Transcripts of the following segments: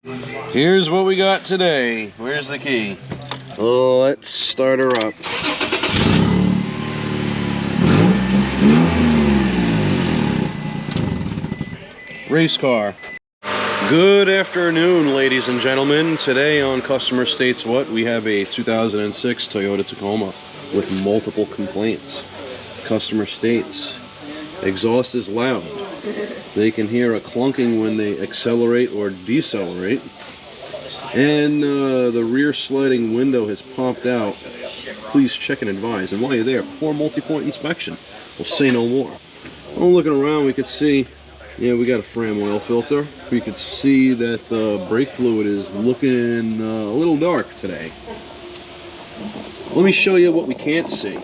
Here's what we got today. Where's the key? Let's start her up. Race car. Good afternoon, ladies and gentlemen. Today on Customer States What, we have a 2006 Toyota Tacoma with multiple complaints. Customer states, exhaust is loud. They can hear a clunking when they accelerate or decelerate. And the rear sliding window has popped out. Please check and advise. And while you're there, before multi-point inspection, we'll say no more. Well, looking around, we could see, yeah, we got a frame oil filter. We could see that the brake fluid is looking a little dark today. Let me show you what we can't see.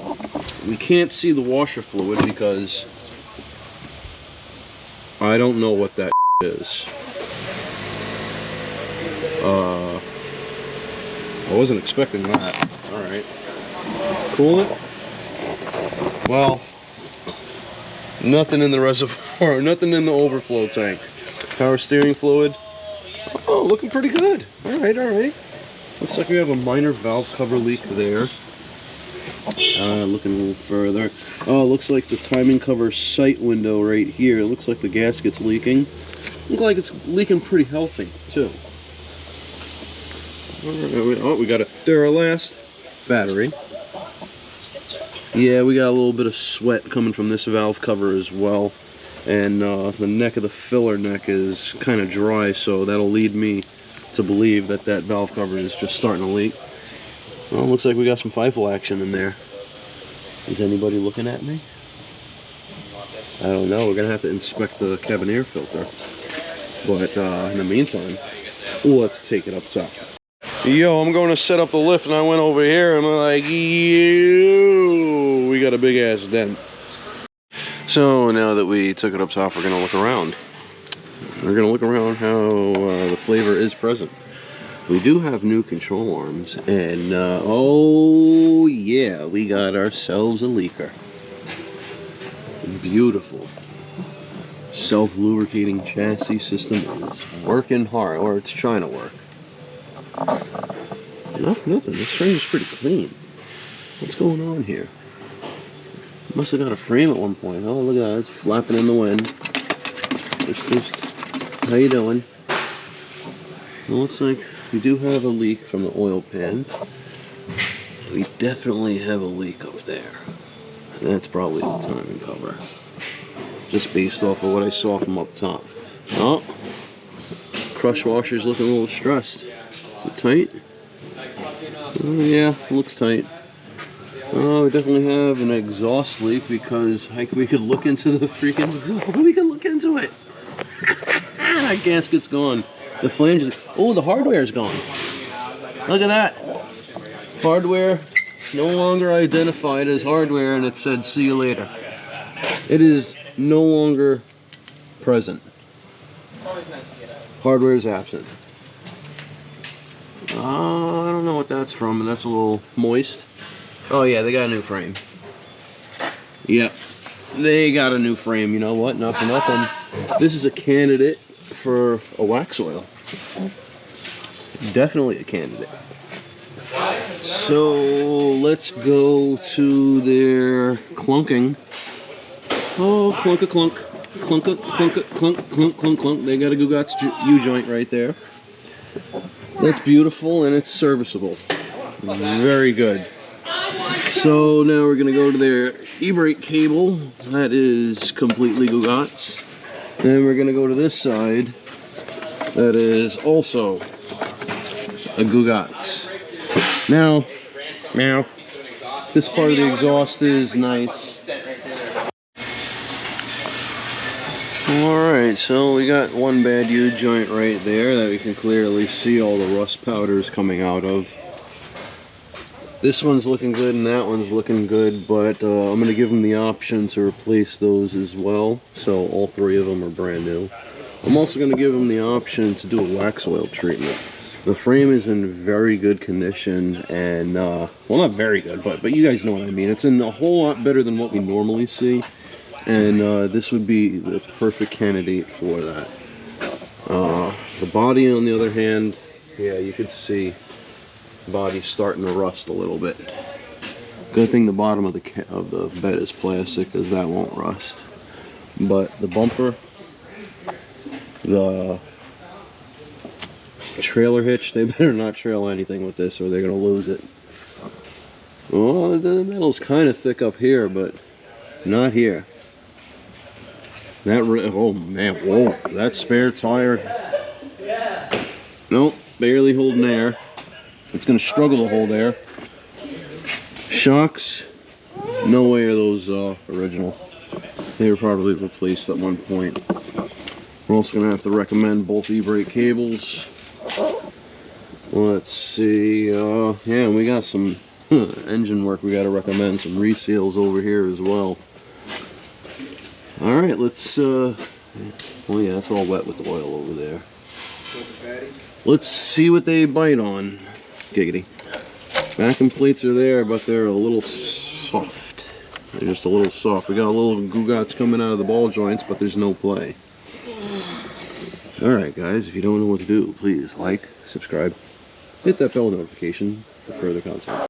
We can't see the washer fluid because I don't know what that is. I wasn't expecting that. Alright. Coolant? Well, nothing in the reservoir, nothing in the overflow tank. Power steering fluid. Oh, looking pretty good. Alright, alright. Looks like we have a minor valve cover leak there. Looking a little further. Oh, looks like the timing cover sight window right here. It looks like the gasket's leaking. Looks like it's leaking pretty healthy, too. Oh, we got a Duralast battery. Yeah, we got a little bit of sweat coming from this valve cover as well. And the neck of the filler neck is kind of dry, so that'll lead me to believe that that valve cover is just starting to leak. Well, looks like we got some FIFO action in there. Is anybody looking at me? I don't know. We're going to have to inspect the cabin air filter. But in the meantime, let's take it up top. Yo, I'm going to set up the lift, and I went over here, and I'm like, yo, we got a big ass dent. So now that we took it up top, we're going to look around. We're going to look around how the flavor is present. We do have new control arms, and oh yeah, we got ourselves a leaker. Beautiful. Self-lubricating chassis system is working hard, or it's trying to work. Nothing. This frame is pretty clean. What's going on here? Must have got a frame at one point. Oh, look at that. It's flapping in the wind. How you doing? It looks like we do have a leak from the oil pan. We definitely have a leak up there. That's probably the timing cover. Just based off of what I saw from up top. Oh, crush washer's looking a little stressed. Is it tight? Oh, yeah, it looks tight. Oh, we definitely have an exhaust leak because we could look into the freaking exhaust. We could look into it. That gasket's gone. The flange is... Oh, the hardware's gone. Look at that. Hardware no longer identified as hardware, and it said, see you later. It is no longer present. Hardware is absent. I don't know what that's from, but that's a little moist. Oh yeah, they got a new frame. Yep, they got a new frame. You know what? Not for nothing. This is a candidate for a wax oil. Definitely a candidate. So let's go to their clunking. Oh, clunk a clunk. Clunk a clunk a clunk clunk clunk clunk. They got a Gugat's U-joint right there. That's beautiful, and it's serviceable. Very good. So now we're gonna go to their e-brake cable. That is completely Gugat's. Then we're gonna go to this side. That is also a Gugat's. Now, this part of the exhaust is nice. Alright, so we got one bad U-joint right there that we can clearly see all the rust powders coming out of. This one's looking good and that one's looking good, but I'm going to give them the option to replace those as well. So all three of them are brand new. I'm also going to give them the option to do a wax oil treatment. The frame is in very good condition, and well, not very good, but you guys know what I mean. It's in a whole lot better than what we normally see, and this would be the perfect candidate for that. The body, on the other hand, yeah, you could see the body's starting to rust a little bit. Good thing the bottom of the bed is plastic, because that won't rust. But the bumper, the trailer hitch, they better not trail anything with this or they're gonna lose it. Well, the metal's kind of thick up here, but not here. Oh man, whoa, that spare tire. Nope, barely holding air. It's gonna struggle to hold air. Shocks, no way are those original. They were probably replaced at one point. We're also gonna have to recommend both e-brake cables. Let's see, yeah, we got some engine work we gotta recommend, some reseals over here as well. Alright, let's, well yeah, it's all wet with the oil over there. Let's see what they bite on. Giggity. Vacuum plates are there, but they're a little soft. They're just a little soft. We got a little goo-gots coming out of the ball joints, but there's no play. Alright guys, if you don't know what to do, please like, subscribe, hit that bell notification for further content.